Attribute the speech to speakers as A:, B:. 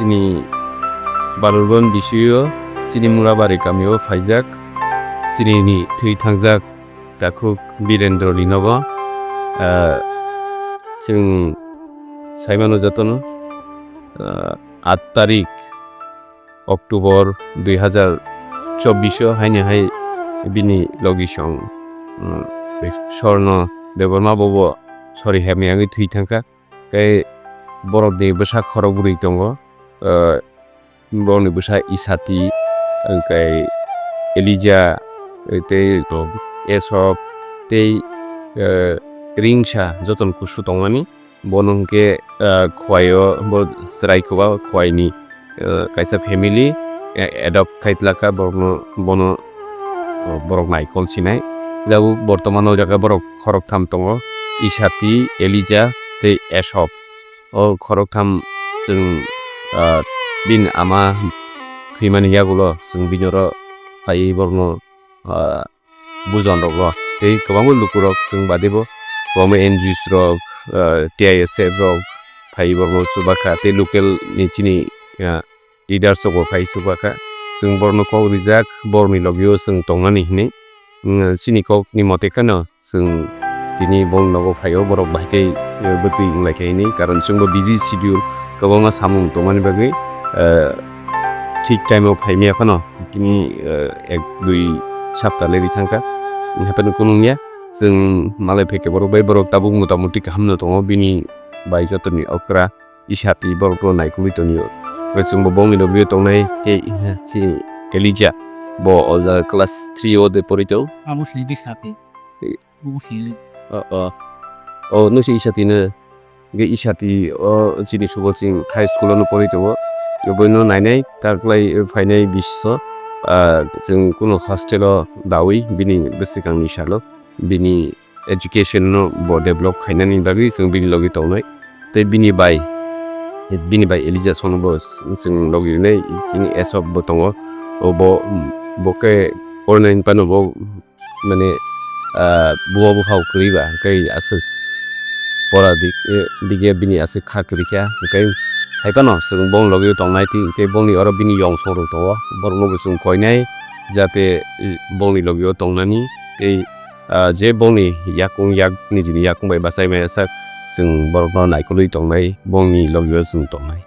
A: Chini Balurban Bishuyo, Chini Murabari Kamio, Faizak, Chini ni Tui Tangjak, Takuk Birendro Linogo, Chung Saimano Jatono, 8 তারিখ October 2024 Heine high বিনি লগিসং স্বর্ণ Debbarma Bob sorry হেমিয়াঙ্গি থুই থাকা কাই বরক দে বসা খরগুরি দङ বরনি বসা ইসাতি কাই Eliza তে এসব তে রিংসা যতন কুসু দङানি বনংকে খোয়াयो স্রাইকোবা খোয়াইনি কাইসা ফ্যামিলি অ্যাডপ্ট খাইতলাকা বন বরক নাইকল সিনাই যাবো বর্তমানে জায়গা বরক খরকথাম দङ ইসাতি এলিজা তে এসব ও খরকথাম जों बिन आमा थैमानि यागुलो जों बिनर फाइ बरन बुजन रग ते गोबां लुकुरक जों बादेबो गोबां एनजिओस रग टिआइएसएफ रग फाइ बरन सुबाखा ते लोकेल निचिनि लिडार्स रग फाइ सुबाखा जों बरन को रिजाक बरनि लगियो जों दंनानि हिने सिनि को नि मतेखानो जों दिनि बन लगो फाइयो बरक बाइकै बति लाइखाइनि कारण जोंबो बिजि शिड्यूल गोबां सामुं दंमानि बागै ठीक टाइमाव फाइमिया फानो किनि 1-2 सप्ताह लेरि थांका हेपन कुनुनिया जों मालाय फेके बरक बाय बरक ताबु मोटामुटी खामनो दङ बिनि बाय जतनि अक्रा इसाति बरक नायकुमि तनियो जोंबो बंगिनो बियो दंनाय के सि एलिजा बो अजा क्लास 3 ओ दे परितो आमुसि दिसाति आमुसि ओ नसि इसातिनो गे इसाति जिनि सुबोसिं हाई स्कुलावनो परितो योबनो नायनाय तारलाय फाइनाय बिसस जों कुनु हस्टेलाव दावै बिनि बेसिकांनि सालो बिनि एजुकेशन नो बो डेभलप खायनानि बागै जों बिनि लगे दंनाय ते बिनि बाय एलिजा सोनबो जों लगे नै जिनि एसब बो दङ ओ बके अरनाइन पानो बो माने बुआबो फाव करिबा कै आसो परा दिगे बिनि आसो खाकरिखा कै हाइपानो जों बं लगे दंनाय ते बंनि अर बिनि यं सरो दङ बरनबो जों कयनाय जाते बंनि लगे दंनानि ते जे बंनि याकुं याकनि जिनि याकुं बाय बासाय मायसा जों बरन नायकुलि दंनाय बंनि लगे जों दंनाय